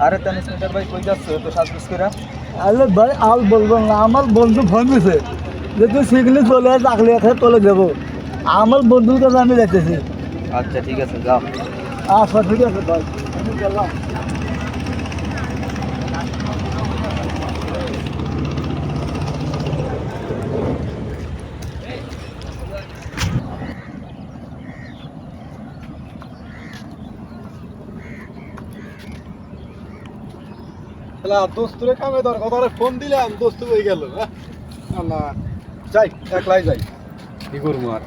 আরে তানিস মিটার ভাই কই যাচ্ছ তো সাজগুজ করে? আরে ভাই আর বলবো না, আমার বন্ধু ফোন দিছে যে তুই শিখলে চলে আস, ডাকলে এখানে চলে যাবো। আমার বন্ধুর কাছে আমি যাইতেছি। আচ্ছা ঠিক আছে যাও। আচ্ছা ঠিক আছে ভাই, আমি গেলাম। দোস্তুরে কামে দরকার, ওরে ফোন দিলাম, দোস্ত হয়ে গেল। আল্লাহ, যাই একলাই যাই, কি করবো আর।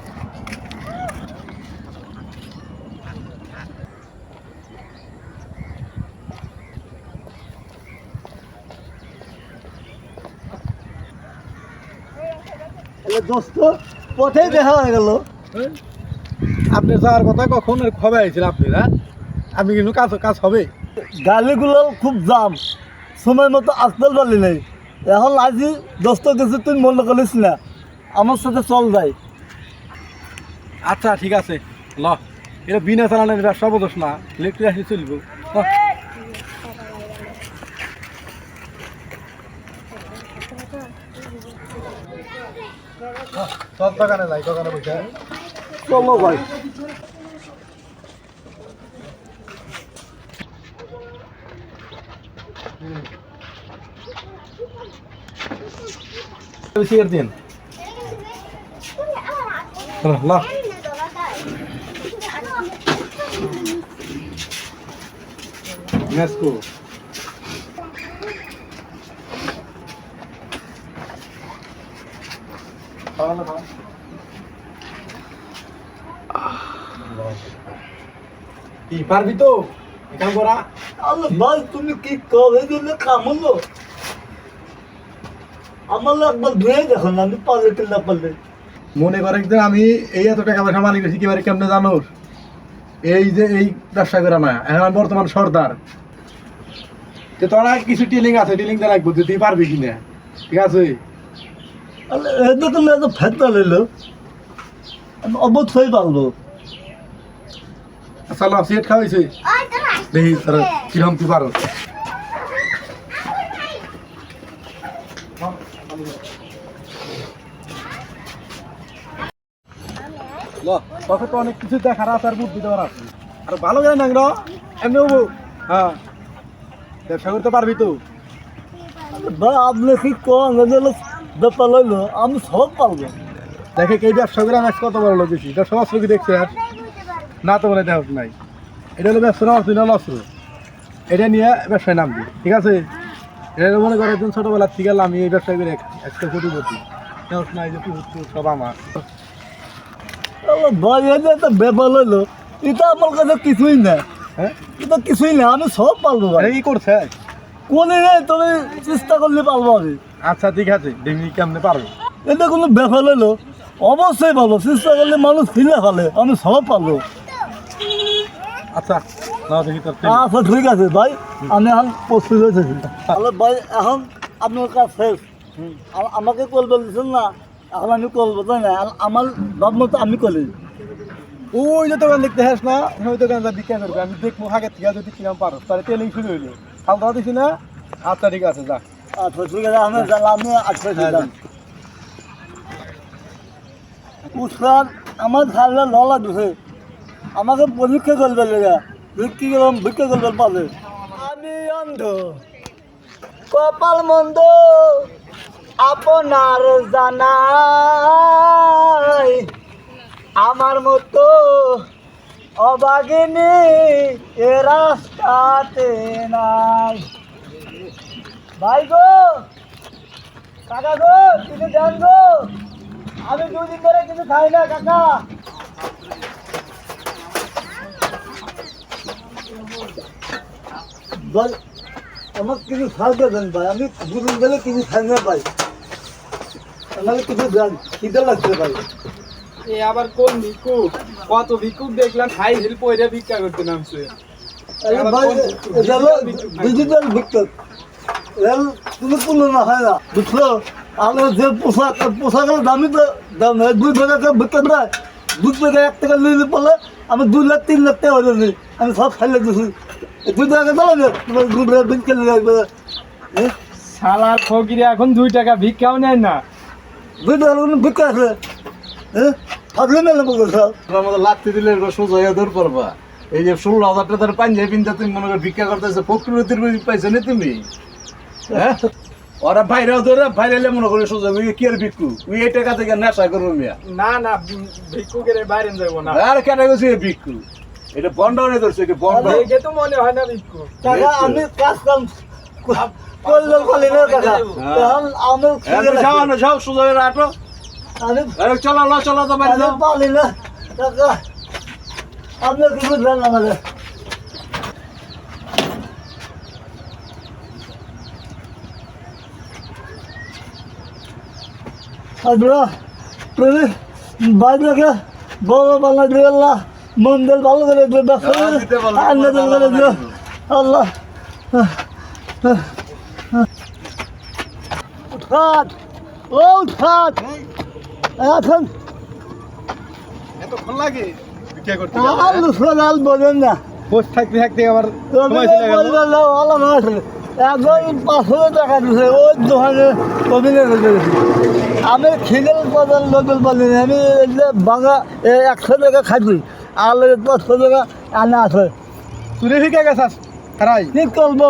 দোস্ত পথেই দেখা হয়ে গেল। আপনি যাওয়ার কথা কখন খবর আইছিল আপনি না? আপনি কিন্তু কাজ হবে। গাড়িগুলো খুব জাম, সময় মতো আসতে পারলি নাই। এখন আজি দোস্ত কিছু তুই মনে করিস না, আমার সাথে চল যাই। আচ্ছা ঠিক আছে, ল এটা বিনা চালানোর ব্যবসা বোঝস না, ইলেকট্রিক আসলে চলবো। সব দোকানে যাই, দোকানে বসে চলো ভাই। সিগারেট দিন। ল মেসকো কি পারবি তো কাম করা? আল্লাহ ভাই তুমি কি কবে দিলে কামলো? আমার একবার ধুয়ে দেখো না, আমি পারলে কি না পারলে। মনে করে একদিন আমি এই এত টাকা পয়সা মালিক হয়েছি, কিবারে কেমনে জানোস? এই যে এই ব্যবসা করা না, এখন আমি বর্তমান সর্দার। তো তোরা কিছু টিলিং আছে, টিলিং দিয়ে রাখবো, তুই পারবি কিনা, ঠিক আছে? এটা তুমি এত ফেটটা নিল, আমি অবশ্যই পারবো। আচ্ছা ল, সিগারেট খাওয়াইছে দেখি তোরা কিরকম তুই পারো। ল, তোকে তো অনেক কিছু দেখার আছে আর বুদ্ধি দেওয়ার আছে, আর ভালো করে না এমনি হবো। হ্যাঁ, ব্যবসা করতে পারবি তো? ভাই আপনি কি কন ব্যাপার লইলো, আমি সব পারবো। দেখে এই ব্যবসা করে আমি কত বড় লোক গেছি, এটা সমস্ত কি দেখছে আর না? তো বলে দেখ নাই, এটা হলো ব্যবসা না, অর্থ অস্ত্র। এটা নিয়ে ব্যবসায় নামবি, ঠিক আছে? এটা মনে করে একদিন ছোটবেলার থেকে আমি এই ব্যবসা করে একটা কোটিপতি, নাই যে সব আমার। ভাই এটা একটা ব্যাপার লইলো, এটা আমার কাছে কিছুই না। হ্যাঁ, এটা কিছুই না, আমি সব পারবো ভাই। কি করছে? কোনে রে, তুমি চেষ্টা করলে পারবো আমি। আচ্ছা ঠিক আছে, দেখবি কেমনে পারবে। এটা কোনো ব্যাপার লইলো, অবশ্যই পারবো। চেষ্টা করলে মানুষ ফিরে ফেলে, আমি সব পারবো। আচ্ছা না দেখি তোর আচ্ছা ঠিক আছে ভাই, আমি এখন প্রস্তুত হয়েছি। তাহলে ভাই এখন আপনার কাজ শেষ, আমাকে কল বলছেন না, এখন আমি করবো তাই না? আমার ভাব মতো আমি করি। ওই যে দোকান দেখতে হাস না, ওই দোকান বিক্রি করবে, আমি দেখবো আগে থেকে যদি কিরম পারো, তাহলে ট্রেনিং শুরু হইলো। খাওয়া দিছি না? আচ্ছা ঠিক আছে, যা। আচ্ছা ঠিক আছে, আমি জানলাম। আচ্ছা উৎসার আমার ধারণা ললা দিছে, আমাকে পরীক্ষা করবে লেগা, ভিক্ষা করবে পাবে। আমি অন্ধ, কপাল মন্দ আপনার জানাই, আমার মতো অবাগিনী এ রাস্তাতে নাই। ভাই গো, কাকা গো, কিছু দেন গো, আমি দুদিন ধরে কিছু খাই না কাকা। ভাই আমার কিছু সাহায্য দেন ভাই, আমি দুদিন ধরে কিছু খাই না ভাই, আমাকে কিছু দেন, খিদে লাগছে ভাই। এ আবার কোন ভিক্ষুক? কত ভিক্ষুক দেখলাম হাই হিল পয়রা ভিক্ষা করতে নামছে। ভাই এটা হলো ডিজিটাল ভিক্ষক, কোনো তুলনা হয় না, বুঝলো? আমি যে পোশাকের দামি তো দাম হয়, 2 টাকা ভিক্ষক দেয়, 2 টাকা 1 টাকা নিলে পড়লে আমি 2 লাখ 3 লাখ টাকা হয়ে যাচ্ছি, আমি সব খাইলে দিচ্ছি। তুই তো আগে দাও না তোমার ঘুরে বিকেল লাগবে শালার ফকিরে এখন 2 টাকা ভিক্ষাও নেয় না। দুই টাকা কোনো বিক্রি আছে ভাবলে মেলে বলছো তোমার মতো লাত্তি দিলে সোজা হয়ে দৌড় পড়বা। এই যে 16,000 টাকার পাঞ্জাবি পিনতে তুমি মনে করো ভিক্ষা করতেছো, প্রকৃতির পাইছো না তুমি? হ্যাঁ ওরা বাইরেও ধরে বাইরে মনে করি সোজা কি আর ভিক্ষু তুই এই টাকা থেকে নেশা করবো মিয়া। না না ভিক্ষুকের বাইরে যাবো না। আর কেন গেছি ভিক্ষু? এটা বন্ধ হয়ে ধরছে, এটা বন্ধ। দেখে তো মনে হয় না ভিক্ষু। টাকা আমি কাজ কাম করলে খালি না টাকা এখন আমি যাও না যাও সোজা হয়ে আটো। আমি চলো চলো তো বাইরে যাও। পালি না টাকা আপনি কি বুঝলেন আমাদের আমরা তুমি বাইরে বড় বাংলা দিয়ে আল্লাহ মন্দির ভালো করে দিও আল্লাহ করে দিও আল্লাহ উঠাত ও উঠাত এখন এতক্ষণ লাগে ভিক্ষা করতে? আলু সোনাল বোঝেন না বসে থাকতে থাকতে আবার একদম 500 টাকা দিচ্ছে ওই দোকানে অভিনয় করেছি আমি খিদের পদের লোকেল বলি আমি বাঙা 100 টাকা খাইছি আর 500 টাকা আনা আছে তুই ভিক্ষা গেছাস খারাই কি করবো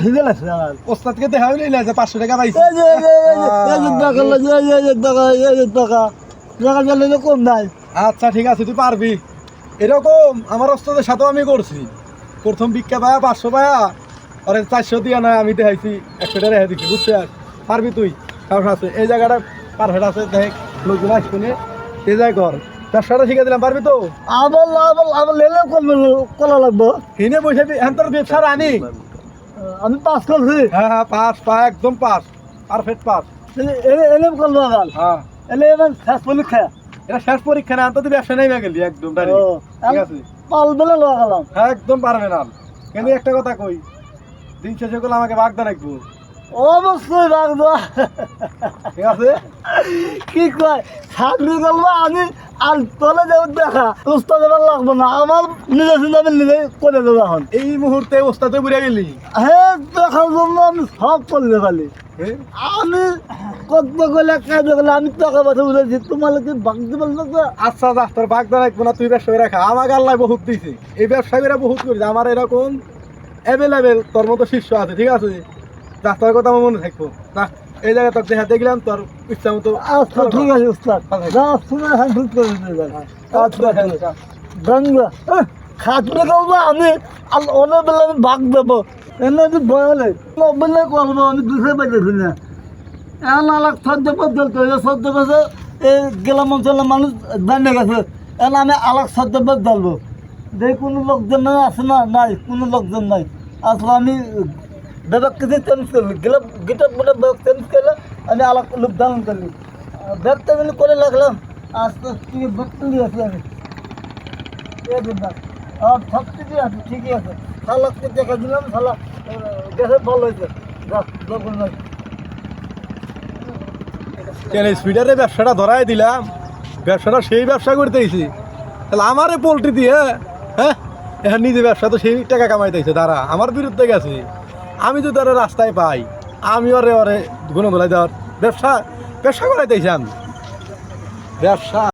খিদে লাগছে আমার ওস্তাদকে দেখা হইলে না যে 500 টাকা পাইছে। এই যে টাকা লাগে টাকা গেলে তো কম নাই আচ্ছা ঠিক আছে তুই পারবি। এরকম আমার ওস্তাদের সাথেও আমি করছি। প্রথম ভিক্ষা পায়া 500 পায়া আরে 400 দিয়া নয় আমি দেখাইছি 100 টাকা রেখে দিচ্ছি, বুঝতে আর পারবি তুই? সাহস আছে এই জায়গাটা পারফেক্ট আছে, দেখ লোকজন আসবে এই জায়গায় কর। 400 শিখে দিলাম, পারবি তো? আবার লেলে কলা লাগবো হিনে বসে এখন তোর ব্যবসা রানি। আমি পাস করছি হ্যাঁ হ্যাঁ পাস পা একদম পাস, পারফেক্ট পাস। এলে করবো আবার হ্যাঁ এলে এবার শেষ পরীক্ষা এটা শেষ পরীক্ষা না, তুই ব্যবসা নেই গেলি একদম ডাইরেক্ট। ঠিক আছে পাল বেলে লওয়া গেলাম হ্যাঁ একদম পারবে না। কিন্তু একটা কথা কই, দিন শেষে করলে আমাকে বাগদা রাখবো। অবশ্যই রাখবো। ঠিক আছে কি কয় চাকরি করবো আমি আর তলে যাবো দেখা উস্তাদ এবার লাগবো না আমার নিজের চিন্তা আমি নিজে করে দেবো এখন এই মুহূর্তে ওস্তাদে বুড়ে গেলি। হ্যাঁ দেখার জন্য আমি সব করতে পারি হ্যাঁ? আমি করতে গেলে কাজে গেলে আমি টাকা পয়সা বুঝেছি তোমার কি ভাঙতে পারলো তো আচ্ছা যা তোর বাগদা রাখবো না, তুই ব্যবসা করে রাখা। আমাকে আল্লাহ বহুত দিয়েছে, এই ব্যবসা করে বহুত করেছে। আমার এরকম অ্যাভেলেবেল তোর মতো শিষ্য আছে। ঠিক আছে যা, তোর কথা আমার মনে থাকবো না। এই জায়গায় তোর দেখা দেখলাম তোর ইচ্ছা মতো। আচ্ছা ঠিক আছে উস্তাদ যা শুনে হ্যান্ডেল করে দিতে আচ্ছা গঙ্গা খাটলে করবো আমি আর অনেক বেলা আমি ভাগ দেবো এনে যদি বলে বললে করবো আমি দুশো পাইতেছি না এখন আলাক সদ্য পদ্ধতি সদ্য বছর এই গেলাম অঞ্চলের মানুষ দাঁড়িয়ে গেছে এখন আমি আলাক সদ্য বদলবো যে কোনো লোকজন আছে না নাই কোনো লোকজন নাই আসলে আমি ব্যাগ কিছু চেঞ্জ করলি গেলাম গিটার মোটা ব্যাগ চেঞ্জ করলে আমি আলাক লোক ধারণ করলি ব্যাগটা আমি করে লাগলাম আস্তে আস্তে ব্যাগটা নিয়ে আসি আমি সব কিছুই আছে ঠিকই আছে শালাকে দেখা দিলাম শালা দেখে ভালো হয়েছে কেন স্পিডারে ব্যবসাটা ধরাই দিলাম, ব্যবসাটা সেই ব্যবসা করতেইছি, তাহলে আমারে পোল্ট্রি দিয়ে হ্যাঁ এখন নিজে ব্যবসা তো সেই টাকা কামাইতেছে। তারা আমার বিরুদ্ধে গেছে, আমি যদি ওরা রাস্তায় পাই আমি ওরে গুণ বলে দেওয়ার ব্যবসা ব্যবসা করাইতেছি আমি ব্যবসা।